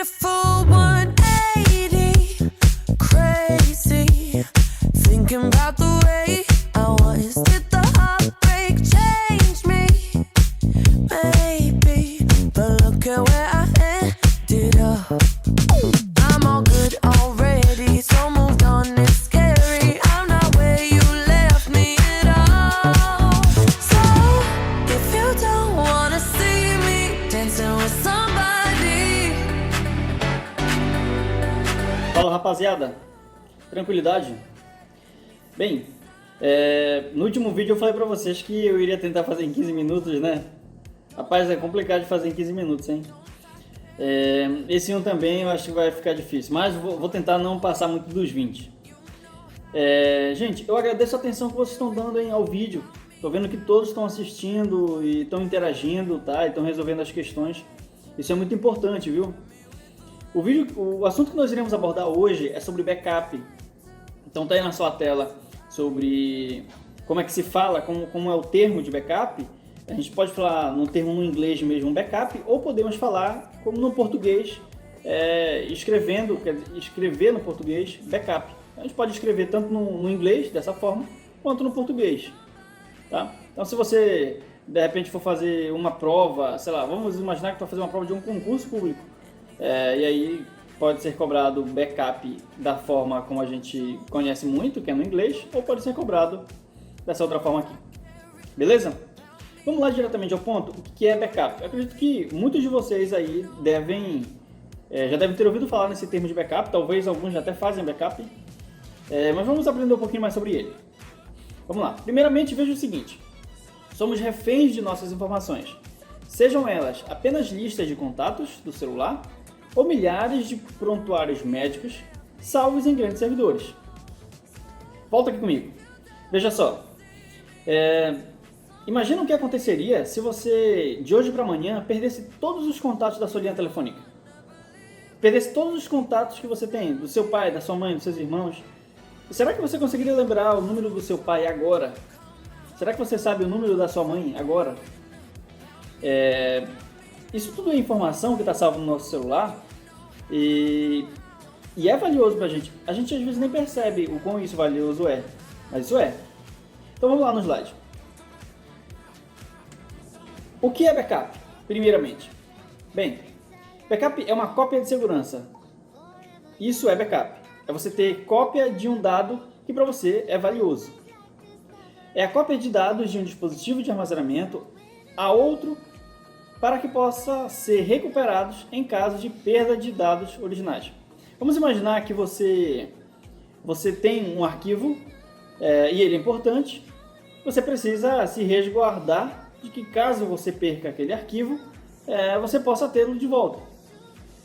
a full 180, crazy, thinking about the way I was. Did the heartbreak change me? Maybe, but look at where I ended up. I'm all good already, so moved on, it's scary. I'm not where you left me at all. So, if you don't wanna see me dancing with somebody. Fala, rapaziada, tranquilidade? Bem, no último vídeo eu falei pra vocês que eu iria tentar fazer em 15 minutos, né? Rapaz, é complicado de fazer em 15 minutos, hein? Esse um também eu acho que vai ficar difícil, mas vou tentar não passar muito dos 20. Gente, eu agradeço a atenção que vocês estão dando ao vídeo. Tô vendo que todos estão assistindo e estão interagindo, tá? E estão resolvendo as questões. Isso é muito importante, viu? O assunto que nós iremos abordar hoje é sobre backup. Então tá aí na sua tela sobre como é que se fala, como é o termo de backup. A gente pode falar no termo no inglês mesmo, backup, ou podemos falar como no português, escrever no português backup. A gente pode escrever tanto no inglês, dessa forma, quanto no português. Tá? Então se você de repente for fazer uma prova, sei lá, vamos imaginar que tu vai fazer uma prova de um concurso público, e aí pode ser cobrado backup da forma como a gente conhece muito, que é no inglês, ou pode ser cobrado dessa outra forma aqui. Beleza? Vamos lá diretamente ao ponto. O que é backup? Eu acredito que muitos de vocês aí já devem ter ouvido falar nesse termo de backup, talvez alguns já até fazem backup, mas vamos aprender um pouquinho mais sobre ele. Vamos lá. Primeiramente, veja o seguinte: somos reféns de nossas informações, sejam elas apenas listas de contatos do celular ou milhares de prontuários médicos salvos em grandes servidores. Volta aqui comigo. Veja só. Imagina o que aconteceria se você, de hoje para amanhã, perdesse todos os contatos da sua linha telefônica. Perdesse todos os contatos que você tem, do seu pai, da sua mãe, dos seus irmãos. Será que você conseguiria lembrar o número do seu pai agora? Será que você sabe o número da sua mãe agora? Isso tudo é informação que está salva no nosso celular e é valioso para a gente. A gente às vezes nem percebe o quão isso valioso é, mas isso é. Então vamos lá no slide. O que é backup, primeiramente? Bem, backup é uma cópia de segurança. Isso é backup. É você ter cópia de um dado que para você é valioso. É a cópia de dados de um dispositivo de armazenamento a outro para que possa ser recuperados em caso de perda de dados originais. Vamos imaginar que você tem um arquivo e ele é importante. Você precisa se resguardar de que caso você perca aquele arquivo, você possa tê-lo de volta.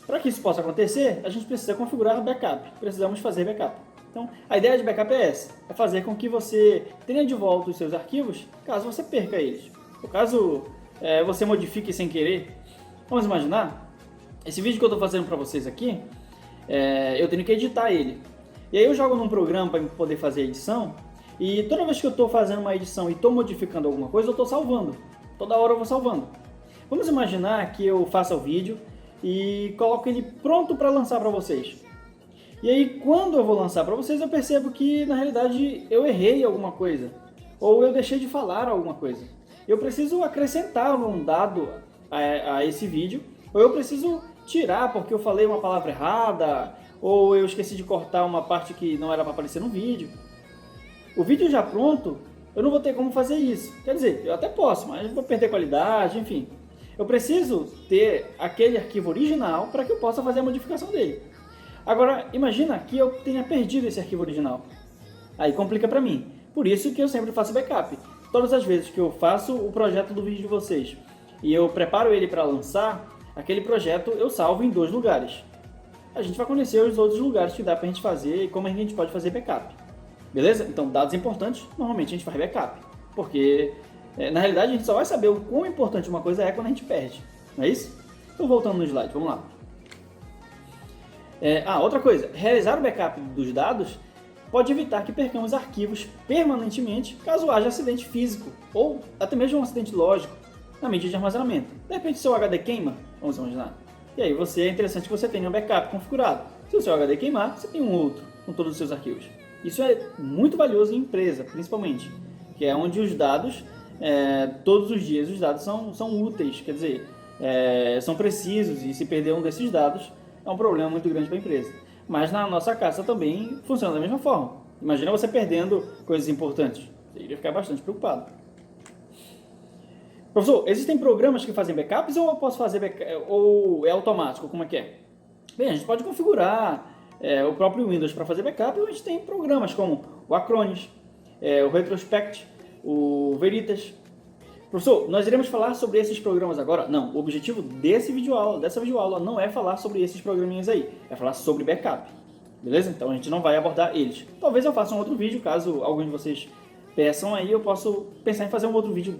Para que isso possa acontecer, a gente precisa configurar backup, precisamos fazer backup. Então, a ideia de backup é essa, é fazer com que você tenha de volta os seus arquivos, caso você perca eles. Ou caso você modifique sem querer. Vamos imaginar, esse vídeo que eu estou fazendo para vocês aqui, eu tenho que editar ele. E aí eu jogo num programa para poder fazer a edição, e toda vez que eu estou fazendo uma edição e estou modificando alguma coisa, eu estou salvando. Toda hora eu vou salvando. Vamos imaginar que eu faça o vídeo e coloco ele pronto para lançar para vocês. E aí quando eu vou lançar para vocês, eu percebo que na realidade eu errei alguma coisa. Ou eu deixei de falar alguma coisa. Eu preciso acrescentar um dado a esse vídeo. Ou eu preciso tirar porque eu falei uma palavra errada. Ou eu esqueci de cortar uma parte que não era para aparecer no vídeo. O vídeo já pronto, eu não vou ter como fazer isso. Quer dizer, eu até posso, mas vou perder qualidade, enfim. Eu preciso ter aquele arquivo original para que eu possa fazer a modificação dele. Agora, imagina que eu tenha perdido esse arquivo original. Aí complica para mim. Por isso que eu sempre faço backup. Todas as vezes que eu faço o projeto do vídeo de vocês e eu preparo ele para lançar, aquele projeto eu salvo em 2 lugares. A gente vai conhecer os outros lugares que dá para a gente fazer e como a gente pode fazer backup. Beleza? Então, dados importantes, normalmente a gente faz backup. Porque, na realidade, a gente só vai saber o quão importante uma coisa é quando a gente perde. Não é isso? Então, voltando no slide, vamos lá. Outra coisa. Realizar o backup dos dados pode evitar que percamos arquivos permanentemente caso haja acidente físico ou até mesmo um acidente lógico na mídia de armazenamento. De repente, seu HD queima, vamos imaginar. E aí é interessante que você tenha um backup configurado. Se o seu HD queimar, você tem um outro com todos os seus arquivos. Isso é muito valioso em empresa, principalmente, que é onde os dados, todos os dias, os dados são úteis, quer dizer, são precisos, e se perder um desses dados, é um problema muito grande para a empresa. Mas na nossa casa também funciona da mesma forma. Imagina você perdendo coisas importantes, você iria ficar bastante preocupado. Professor, existem programas que fazem backups ou eu posso fazer ou é automático? Como é que é? Bem, a gente pode configurar o próprio Windows para fazer backup, ou a gente tem programas como o Acronis, o Retrospect, o Veritas. Professor, nós iremos falar sobre esses programas agora? Não, o objetivo dessa videoaula não é falar sobre esses programinhas aí, é falar sobre backup. Beleza? Então a gente não vai abordar eles. Talvez eu faça um outro vídeo, caso algum de vocês peçam aí, eu posso pensar em fazer um outro vídeo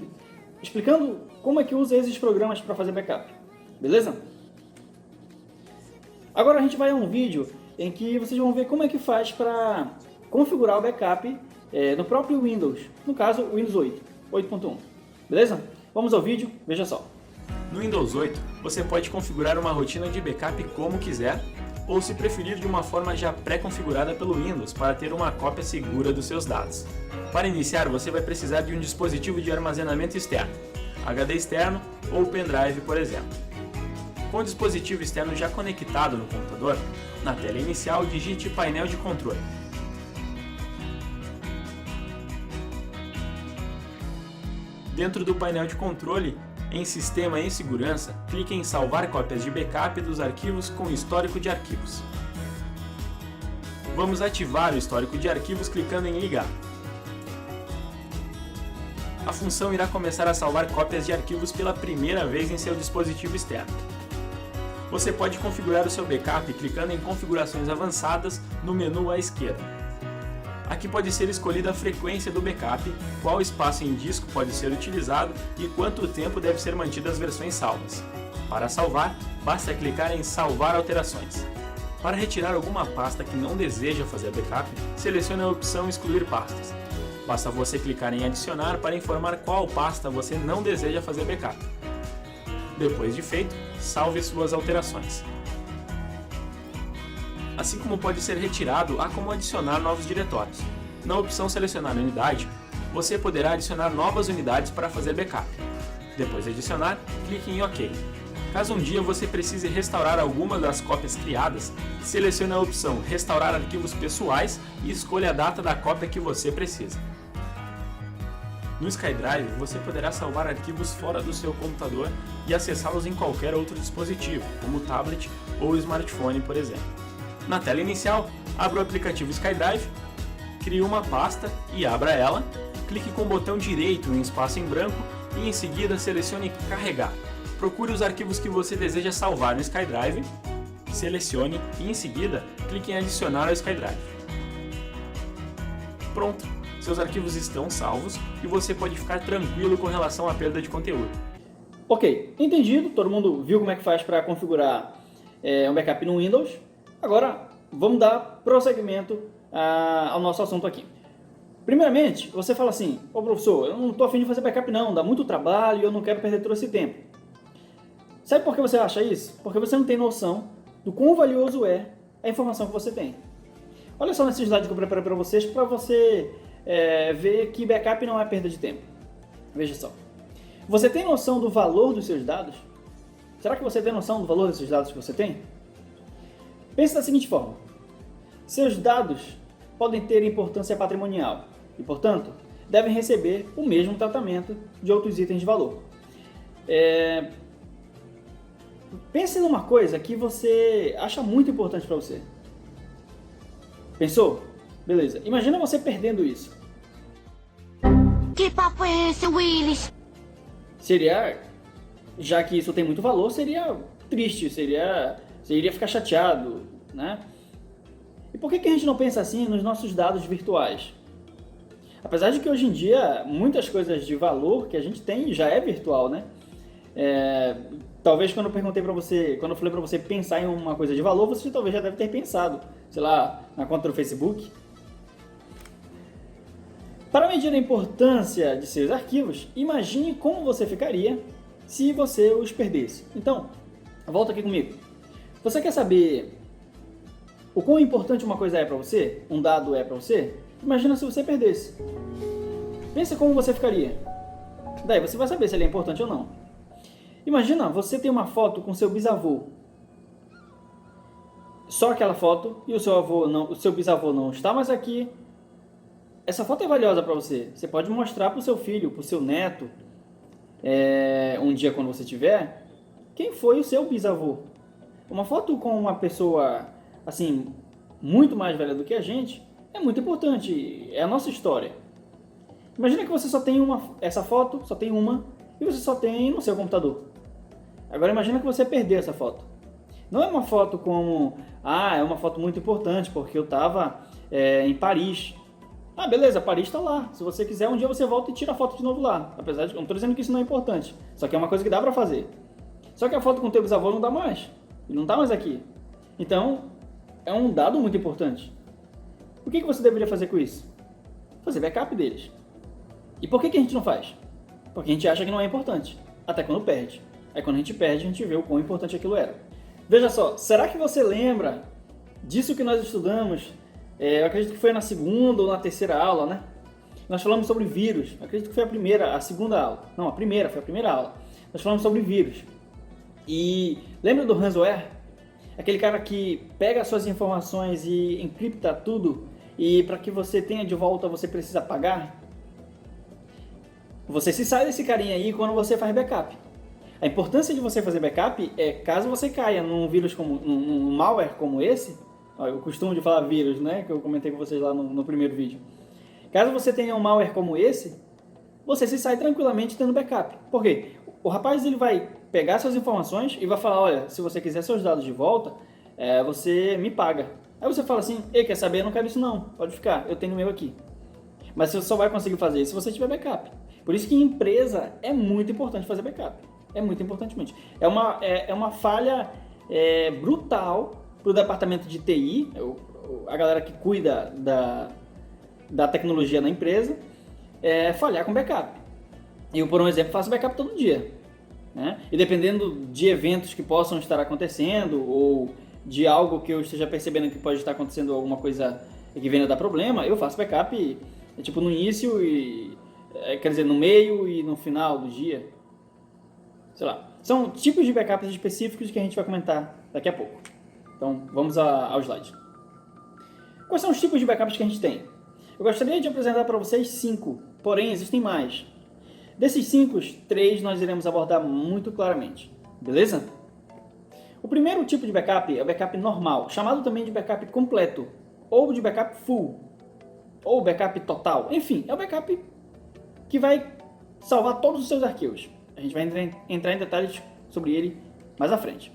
explicando como é que usa esses programas para fazer backup. Beleza? Agora a gente vai a um vídeo em que vocês vão ver como é que faz para configurar o backup no próprio Windows, no caso o Windows 8.1. Beleza? Vamos ao vídeo, veja só. No Windows 8, você pode configurar uma rotina de backup como quiser, ou se preferir de uma forma já pré-configurada pelo Windows para ter uma cópia segura dos seus dados. Para iniciar, você vai precisar de um dispositivo de armazenamento externo, HD externo ou pendrive, por exemplo. Com o dispositivo externo já conectado no computador, na tela inicial digite painel de controle. Dentro do painel de controle, em Sistema e Segurança, clique em Salvar cópias de backup dos arquivos com histórico de arquivos. Vamos ativar o histórico de arquivos clicando em Ligar. A função irá começar a salvar cópias de arquivos pela primeira vez em seu dispositivo externo. Você pode configurar o seu backup clicando em Configurações Avançadas no menu à esquerda. Aqui pode ser escolhida a frequência do backup, qual espaço em disco pode ser utilizado e quanto tempo deve ser mantidas as versões salvas. Para salvar, basta clicar em Salvar alterações. Para retirar alguma pasta que não deseja fazer backup, selecione a opção Excluir pastas. Basta você clicar em Adicionar para informar qual pasta você não deseja fazer backup. Depois de feito, salve suas alterações. Assim como pode ser retirado, há como adicionar novos diretórios. Na opção Selecionar unidade, você poderá adicionar novas unidades para fazer backup. Depois de adicionar, clique em OK. Caso um dia você precise restaurar alguma das cópias criadas, selecione a opção Restaurar arquivos pessoais e escolha a data da cópia que você precisa. No SkyDrive, você poderá salvar arquivos fora do seu computador e acessá-los em qualquer outro dispositivo, como tablet ou smartphone, por exemplo. Na tela inicial, abra o aplicativo SkyDrive, crie uma pasta e abra ela, clique com o botão direito em espaço em branco e em seguida selecione Carregar. Procure os arquivos que você deseja salvar no SkyDrive, selecione e em seguida clique em Adicionar ao SkyDrive. Pronto, seus arquivos estão salvos e você pode ficar tranquilo com relação à perda de conteúdo. Ok, entendido, todo mundo viu como é que faz para configurar um backup no Windows. Agora, vamos dar prosseguimento ao nosso assunto aqui. Primeiramente, você fala assim, professor, eu não estou afim de fazer backup não, dá muito trabalho e eu não quero perder todo esse tempo. Sabe por que você acha isso? Porque você não tem noção do quão valioso é a informação que você tem. Olha só nesse slide que eu preparei para vocês, para você ver que backup não é perda de tempo. Veja só. Você tem noção do valor dos seus dados? Será que você tem noção do valor desses dados que você tem? Pense da seguinte forma, seus dados podem ter importância patrimonial e, portanto, devem receber o mesmo tratamento de outros itens de valor. Pense numa coisa que você acha muito importante para você. Pensou? Beleza. Imagina você perdendo isso. Que papo é esse, Willis? Já que isso tem muito valor, seria triste, você iria ficar chateado, né? E por que a gente não pensa assim nos nossos dados virtuais? Apesar de que hoje em dia muitas coisas de valor que a gente tem já é virtual, né? Talvez quando eu falei para você pensar em uma coisa de valor, você talvez já deve ter pensado, sei lá, na conta do Facebook. Para medir a importância de seus arquivos, imagine como você ficaria se você os perdesse. Então, volta aqui comigo. Você quer saber o quão importante uma coisa é para você? Um dado é para você? Imagina se você perdesse. Pensa como você ficaria. Daí você vai saber se ele é importante ou não. Imagina você tem uma foto com seu bisavô. Só aquela foto e o seu bisavô não está mais aqui. Essa foto é valiosa para você. Você pode mostrar para o seu filho, para o seu neto, um dia quando você tiver, quem foi o seu bisavô. Uma foto com uma pessoa assim muito mais velha do que a gente é muito importante. É a nossa história. Imagina que você só tem essa foto, só tem uma, e você só tem no seu computador. Agora imagina que você perdeu essa foto. Não é uma foto como, é uma foto muito importante, porque eu estava em Paris. Beleza, Paris está lá. Se você quiser, um dia você volta e tira a foto de novo lá. Apesar de, eu não estou dizendo que isso não é importante, só que é uma coisa que dá para fazer. Só que a foto com o teu bisavô não dá mais. Ele não está mais aqui. Então, é um dado muito importante. O que você deveria fazer com isso? Fazer backup deles. E por que a gente não faz? Porque a gente acha que não é importante, até quando perde. Aí quando a gente perde, a gente vê o quão importante aquilo era. Veja só, será que você lembra disso que nós estudamos? Eu acredito que foi na segunda ou na terceira aula, né? Nós falamos sobre vírus. Eu acredito que foi a segunda aula. Não, foi a primeira aula. Nós falamos sobre vírus. E lembra do ransomware? Aquele cara que pega as suas informações e encripta tudo, e para que você tenha de volta você precisa pagar? Você se sai desse carinha aí quando você faz backup. A importância de você fazer backup é, caso você caia num vírus num malware como esse, eu costumo de falar vírus, né, que eu comentei com vocês lá no primeiro vídeo. Caso você tenha um malware como esse, você se sai tranquilamente tendo backup. Por quê? O rapaz ele vai pegar suas informações e vai falar, olha, se você quiser seus dados de volta, você me paga. Aí você fala assim, quer saber, eu não quero isso não, pode ficar, eu tenho o meu aqui. Mas você só vai conseguir fazer isso se você tiver backup. Por isso que em empresa é muito importante fazer backup. É muito importantemente. É uma falha brutal para o departamento de TI, a galera que cuida da tecnologia na empresa, falhar com backup. Eu, por um exemplo, faço backup todo dia. Né? E dependendo de eventos que possam estar acontecendo ou de algo que eu esteja percebendo que pode estar acontecendo alguma coisa que venha dar problema, eu faço backup tipo no início e quer dizer no meio e no final do dia. Sei lá. São tipos de backups específicos que a gente vai comentar daqui a pouco. Então vamos ao slide. Quais são os tipos de backups que a gente tem? Eu gostaria de apresentar para vocês 5, porém existem mais. Desses 5, 3 nós iremos abordar muito claramente, beleza? O primeiro tipo de backup é o backup normal, chamado também de backup completo, ou de backup full, ou backup total. Enfim, é o backup que vai salvar todos os seus arquivos. A gente vai entrar em detalhes sobre ele mais à frente.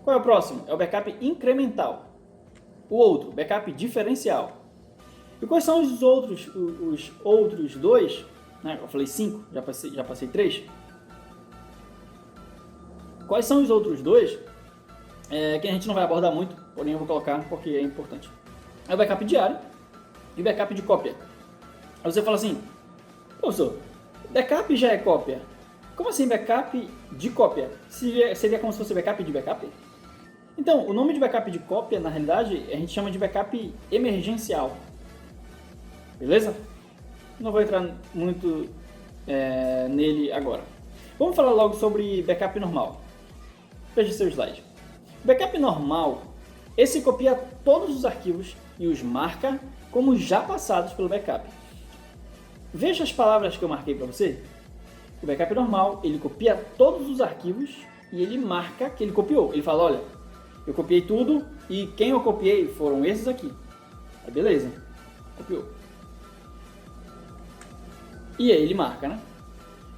Qual é o próximo? É o backup incremental. O outro, backup diferencial. E quais são os outros dois? Né? Eu falei 5, já passei 3. Quais são os outros dois? Que a gente não vai abordar muito, porém eu vou colocar porque é importante. É o backup diário e o backup de cópia. Aí você fala assim, professor, backup já é cópia? Como assim backup de cópia? Seria como se fosse backup de backup? Então, o nome de backup de cópia, na realidade, a gente chama de backup emergencial. Beleza? Não vou entrar muito nele agora. Vamos falar logo sobre backup normal. Veja seu slide. Backup normal, esse copia todos os arquivos e os marca como já passados pelo backup. Veja as palavras que eu marquei para você. O backup normal, ele copia todos os arquivos e ele marca que ele copiou. Ele fala, olha, eu copiei tudo e quem eu copiei foram esses aqui. Aí beleza, copiou. E aí ele marca, né?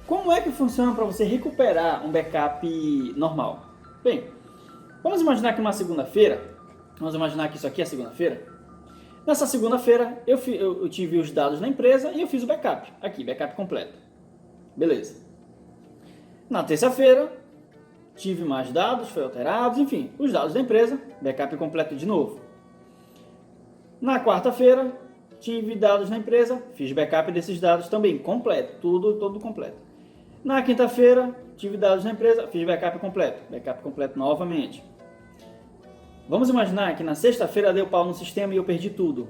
Como é que funciona para você recuperar um backup normal? Bem, vamos imaginar que numa segunda-feira, vamos imaginar que isso aqui é segunda-feira. Nessa segunda-feira eu tive os dados na empresa e eu fiz o backup. Aqui, backup completo. Beleza. Na terça-feira, tive mais dados, foi alterados, enfim, os dados da empresa, backup completo de novo. Na quarta-feira, tive dados na empresa, fiz backup desses dados também, completo, todo completo. Na quinta-feira, tive dados na empresa, fiz backup completo novamente. Vamos imaginar que na sexta-feira deu pau no sistema e eu perdi tudo.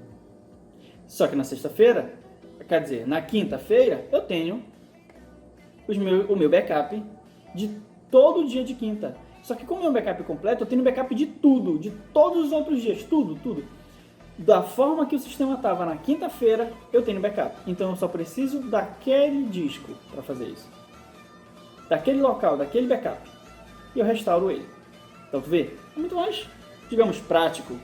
Só que na sexta-feira, quer dizer, na quinta-feira, eu tenho o meu backup de todo dia de quinta. Só que como é um backup completo, eu tenho backup de tudo, de todos os outros dias, tudo. Da forma que o sistema estava na quinta-feira, eu tenho backup. Então eu só preciso daquele disco para fazer isso. Daquele local, daquele backup. E eu restauro ele. Então tu vê, é muito mais, digamos, prático.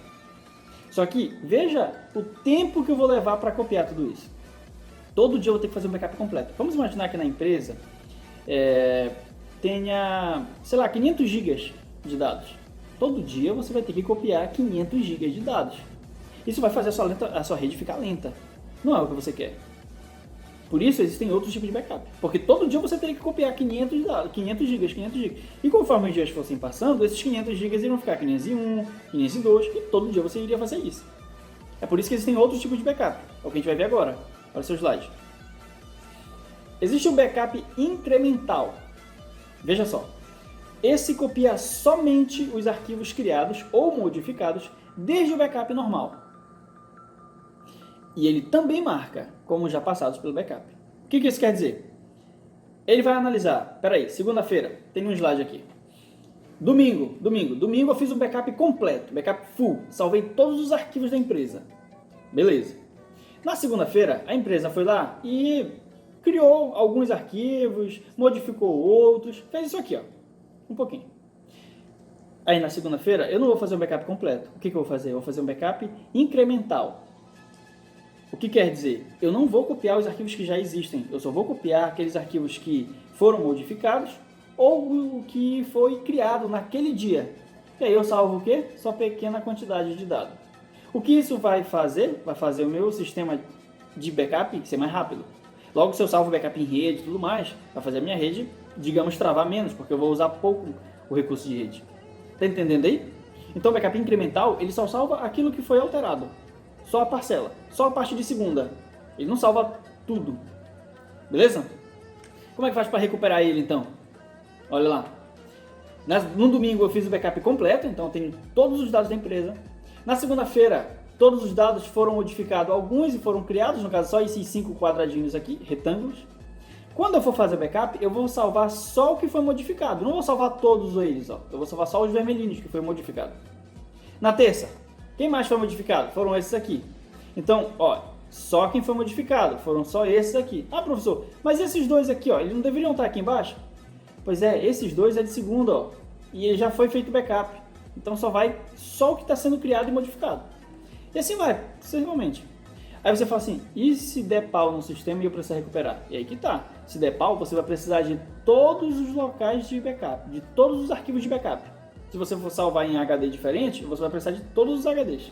Só que veja o tempo que eu vou levar para copiar tudo isso. Todo dia eu vou ter que fazer um backup completo. Vamos imaginar que na empresa tenha, sei lá, 500 GB de dados. Todo dia você vai ter que copiar 500 GB de dados. Isso vai fazer a sua rede ficar lenta. Não é o que você quer. Por isso existem outros tipos de backup. Porque todo dia você teria que copiar 500 GB. E conforme os dias fossem passando, esses 500 GB iriam ficar 501, 502, e todo dia você iria fazer isso. É por isso que existem outros tipos de backup. É o que a gente vai ver agora. Olha o seu slide. Existe um backup incremental. Veja só. Esse copia somente os arquivos criados ou modificados desde o backup normal. E ele também marca como já passados pelo backup. O que isso quer dizer? Ele vai analisar, peraí, segunda-feira, tem um slide aqui. Domingo eu fiz um backup completo, backup full, salvei todos os arquivos da empresa. Beleza. Na segunda-feira, a empresa foi lá e criou alguns arquivos, modificou outros, fez isso aqui, ó, um pouquinho. Aí na segunda-feira, eu não vou fazer um backup completo. O que eu vou fazer? Eu vou fazer um backup incremental. O que quer dizer? Eu não vou copiar os arquivos que já existem, eu só vou copiar aqueles arquivos que foram modificados ou o que foi criado naquele dia. E aí eu salvo o quê? Só pequena quantidade de dados. O que isso vai fazer? Vai fazer o meu sistema de backup ser mais rápido. Logo, se eu salvo backup em rede e tudo mais, vai fazer a minha rede, digamos, travar menos, porque eu vou usar pouco o recurso de rede. Tá entendendo aí? Então o backup incremental, ele só salva aquilo que foi alterado. Só a parcela, só a parte de segunda. Ele não salva tudo. Beleza? Como é que faz para recuperar ele então? Olha lá. No domingo eu fiz o backup completo, então eu tenho todos os dados da empresa. Na segunda-feira, todos os dados foram modificados, alguns foram criados, no caso só esses 5 quadradinhos aqui, retângulos. Quando eu for fazer o backup, eu vou salvar só o que foi modificado. Não vou salvar todos eles, ó. Eu vou salvar só os vermelhinhos que foi modificado. Na terça, quem mais foi modificado? Foram esses aqui. Então, ó, só quem foi modificado. Foram só esses aqui. Ah, professor, mas esses dois aqui, ó, eles não deveriam estar aqui embaixo? Pois é, esses dois é de segunda, ó. E ele já foi feito backup. Então só vai só o que está sendo criado e modificado. E assim vai, sucessivamente. Aí você fala assim, e se der pau no sistema e eu precisar recuperar? E aí que tá. Se der pau, você vai precisar de todos os locais de backup, de todos os arquivos de backup. Se você for salvar em HD diferente, você vai precisar de todos os HDs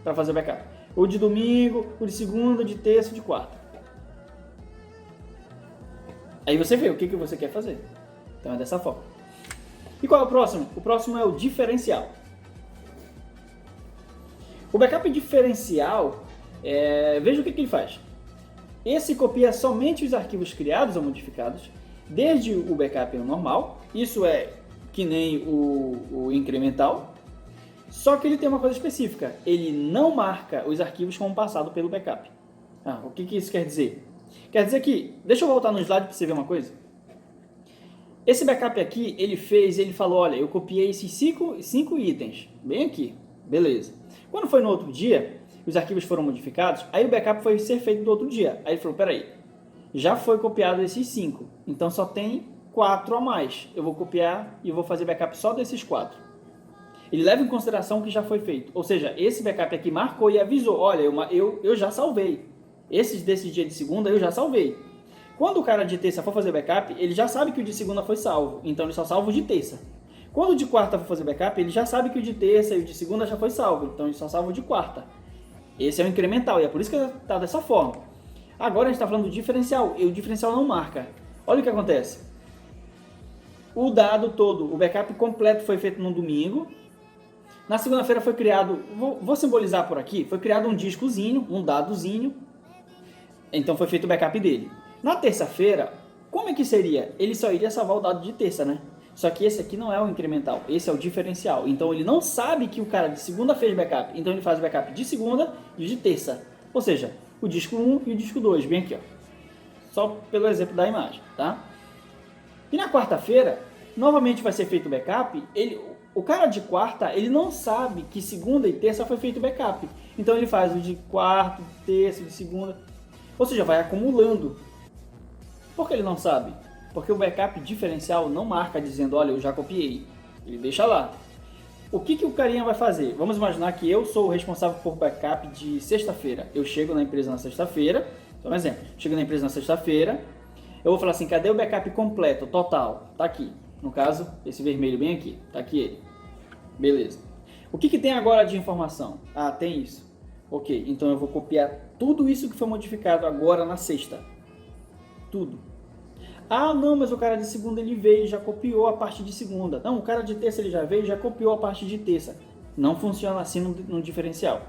para fazer o backup. O de domingo, o de segunda, o de terça, o de quarta. Aí você vê o que você quer fazer. Então é dessa forma. E qual é o próximo? O próximo é o diferencial. O backup diferencial, veja o que ele faz. Esse copia somente os arquivos criados ou modificados, desde o backup normal, isso é que nem o incremental, só que ele tem uma coisa específica, ele não marca os arquivos como passado pelo backup. O que isso quer dizer? Quer dizer que, deixa eu voltar no slide para você ver uma coisa. Esse backup aqui, ele falou, olha, eu copiei esses 5 itens, bem aqui, beleza. Quando foi no outro dia, os arquivos foram modificados, aí o backup foi ser feito do outro dia. Aí ele falou, peraí, já foi copiado esses 5, então só tem 4 a mais. Eu vou copiar e vou fazer backup só desses 4. Ele leva em consideração o que já foi feito. Ou seja, esse backup aqui marcou e avisou, olha, eu já salvei. Esses desse dia de segunda eu já salvei. Quando o cara de terça for fazer backup, ele já sabe que o de segunda foi salvo, então ele só salva o de terça. Quando o de quarta for fazer backup, ele já sabe que o de terça e o de segunda já foi salvo, então ele só salva o de quarta. Esse é o incremental e é por isso que está dessa forma. Agora a gente está falando do diferencial, e o diferencial não marca. Olha o que acontece. O dado todo, o backup completo foi feito no domingo. Na segunda-feira foi criado, vou simbolizar por aqui, foi criado um discozinho, um dadozinho. Então foi feito o backup dele. Na terça-feira, como é que seria? Ele só iria salvar o dado de terça, né? Só que esse aqui não é o incremental, esse é o diferencial. Então ele não sabe que o cara de segunda fez backup, então ele faz o backup de segunda e de terça. Ou seja, o disco 1 e o disco 2, bem aqui, ó. Só pelo exemplo da imagem, tá? E na quarta-feira, novamente vai ser feito o backup. O cara de quarta, ele não sabe que segunda e terça foi feito o backup. Então ele faz o de quarta, de terça, de segunda. Ou seja, vai acumulando. Por que ele não sabe? Porque o backup diferencial não marca dizendo, olha, eu já copiei. Ele deixa lá. O que o carinha vai fazer? Vamos imaginar que eu sou o responsável por backup de sexta-feira. Eu chego na empresa na sexta-feira. Então, um exemplo. Chego na empresa na sexta-feira. Eu vou falar assim, cadê o backup completo, total? Tá aqui. No caso, esse vermelho bem aqui. Tá aqui ele. Beleza. O que tem agora de informação? Ah, tem isso. Ok, então eu vou copiar tudo isso que foi modificado agora na sexta. Tudo. Ah, não, mas o cara de segunda ele veio e já copiou a parte de segunda. Não, o cara de terça ele já veio e já copiou a parte de terça. Não funciona assim no diferencial.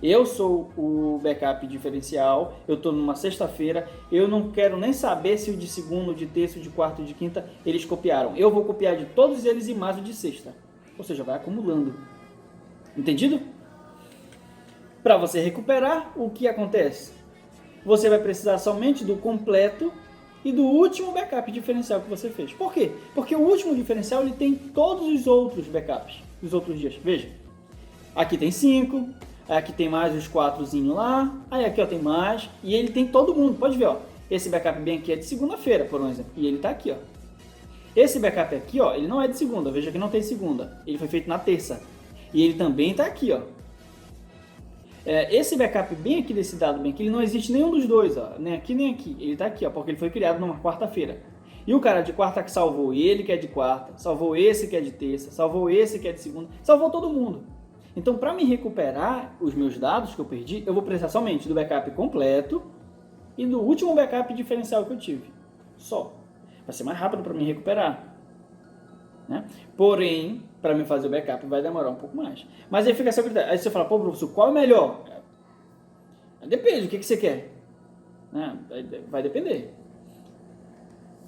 Eu sou o backup diferencial, eu estou numa sexta-feira, eu não quero nem saber se o de segunda, o de terça, o de quarta, o de quinta, eles copiaram. Eu vou copiar de todos eles e mais o de sexta. Ou seja, vai acumulando. Entendido? Para você recuperar, o que acontece? Você vai precisar somente do completo e do último backup diferencial que você fez. Por quê? Porque o último diferencial ele tem todos os outros backups dos outros dias. Veja, aqui tem 5, aqui tem mais os 4zinho lá, aí aqui ó, tem mais, e ele tem todo mundo. Pode ver, ó, esse backup bem aqui é de segunda-feira, por exemplo, e ele está aqui, ó. Esse backup aqui, ó, ele não é de segunda, veja que não tem segunda, ele foi feito na terça, e ele também está aqui, ó. Esse backup bem aqui desse dado bem aqui, ele não existe nenhum dos dois, ó, nem aqui nem aqui, ele está aqui, ó, porque ele foi criado numa quarta-feira. E o cara de quarta que salvou ele que é de quarta, salvou esse que é de terça, salvou esse que é de segunda, salvou todo mundo. Então, para me recuperar os meus dados que eu perdi, eu vou precisar somente do backup completo e do último backup diferencial que eu tive. Só. Vai ser mais rápido para me recuperar. Né? Porém, para me fazer o backup vai demorar um pouco mais. Mas aí fica essa critério. Aí você fala, pô, professor, qual é o melhor? Depende, o que você quer? Né? Vai depender.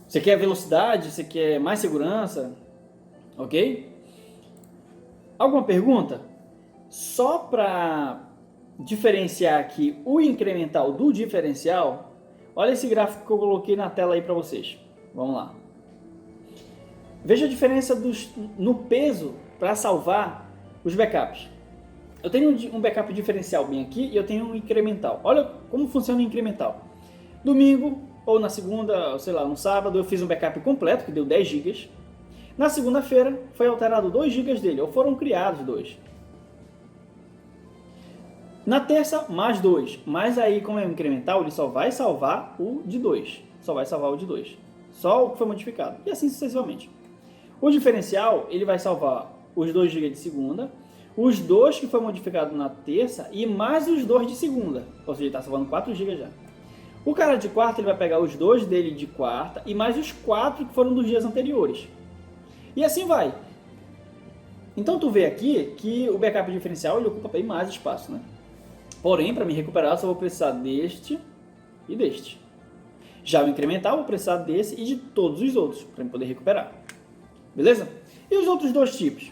Você quer velocidade? Você quer mais segurança? Ok? Alguma pergunta? Só para diferenciar aqui o incremental do diferencial, olha esse gráfico que eu coloquei na tela aí para vocês. Vamos lá. Veja a diferença no peso para salvar os backups. Eu tenho um backup diferencial bem aqui e eu tenho um incremental. Olha como funciona o incremental. Domingo ou na segunda, ou sei lá, no sábado eu fiz um backup completo que deu 10 GB. Na segunda-feira foi alterado 2 GB dele, ou foram criados 2. Na terça, mais 2. Mas aí, como é um incremental, ele só vai salvar o de 2. Só vai salvar o de 2. Só o que foi modificado. E assim sucessivamente. O diferencial, ele vai salvar os 2 GB de segunda, os 2 que foi modificado na terça e mais os 2 de segunda. Ou seja, ele está salvando 4 GB já. O cara de quarta, ele vai pegar os 2 dele de quarta e mais os 4 que foram dos dias anteriores. E assim vai. Então tu vê aqui que o backup diferencial ele ocupa bem mais espaço, né? Porém, para me recuperar, eu só vou precisar deste e deste. Já o incremental, eu vou precisar desse e de todos os outros, para me poder recuperar. Beleza? E os outros dois tipos?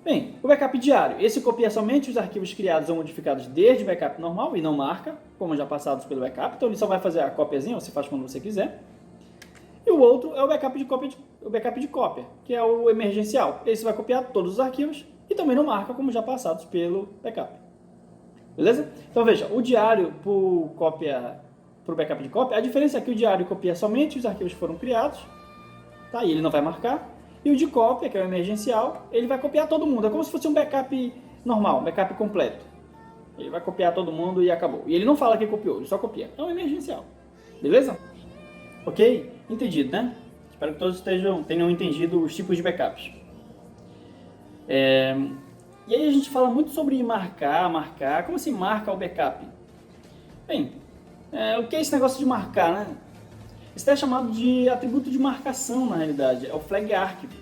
Bem, o backup diário. Esse copia somente os arquivos criados ou modificados desde o backup normal e não marca, como já passados pelo backup. Então, ele só vai fazer a cópiazinha, você faz quando você quiser. E o outro é o backup de cópia, que é o emergencial. Esse vai copiar todos os arquivos e também não marca como já passados pelo backup. Beleza? Então veja, o diário para o backup de cópia, a diferença é que o diário copia somente os arquivos que foram criados, tá? E ele não vai marcar. E o de cópia, que é o emergencial, ele vai copiar todo mundo. É como se fosse um backup normal, um backup completo. Ele vai copiar todo mundo e acabou. E ele não fala que copiou, ele só copia. É um emergencial. Beleza? Ok? Entendido, né? Espero que todos tenham entendido os tipos de backups. E aí a gente fala muito sobre marcar. Como se marca o backup? Bem, o que é esse negócio de marcar, né? Isso é chamado de atributo de marcação, na realidade. É o flag archive.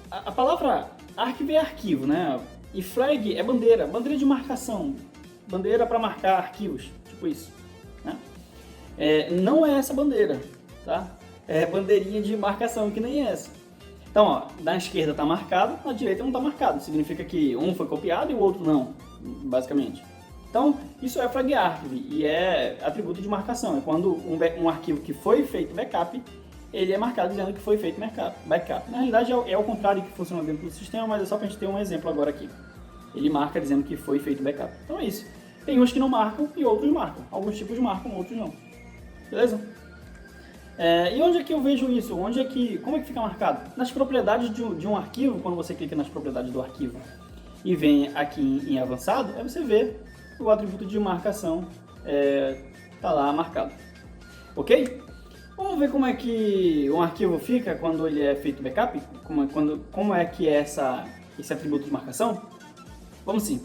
A palavra archive é arquivo, né? E flag é bandeira de marcação. Bandeira para marcar arquivos, tipo isso. Né? Não é essa bandeira, tá? bandeirinha de marcação, que nem essa. Então, ó, na esquerda está marcado, na direita não está marcado. Significa que um foi copiado e o outro não, basicamente. Então, isso é flag archive e é atributo de marcação. É quando um arquivo que foi feito backup, ele é marcado dizendo que foi feito backup. Na realidade, é o contrário que funciona dentro do sistema, mas é só para a gente ter um exemplo agora aqui. Ele marca dizendo que foi feito backup. Então é isso. Tem uns que não marcam e outros marcam. Alguns tipos marcam, outros não. Beleza? E onde é que eu vejo isso? Como é que fica marcado? Nas propriedades de um arquivo, quando você clica nas propriedades do arquivo e vem aqui em avançado, aí você vê o atributo de marcação tá lá marcado. Ok? Vamos ver como é que um arquivo fica quando ele é feito backup? Como é que é esse atributo de marcação? Vamos sim.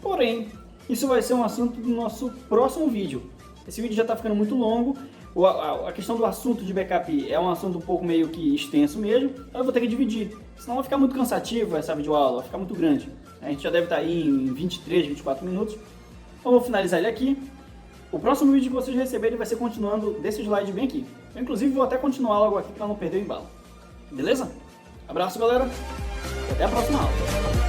Porém, isso vai ser um assunto do nosso próximo vídeo. Esse vídeo já está ficando muito longo. A questão do assunto de backup é um assunto um pouco meio que extenso mesmo, então eu vou ter que dividir, senão vai ficar muito cansativo essa videoaula, vai ficar muito grande. A gente já deve estar aí em 23, 24 minutos, então eu vou finalizar ele aqui. O próximo vídeo que vocês receberem vai ser continuando desse slide bem aqui. Eu, inclusive, vou até continuar logo aqui para não perder o embalo. Beleza? Abraço, galera, e até a próxima aula.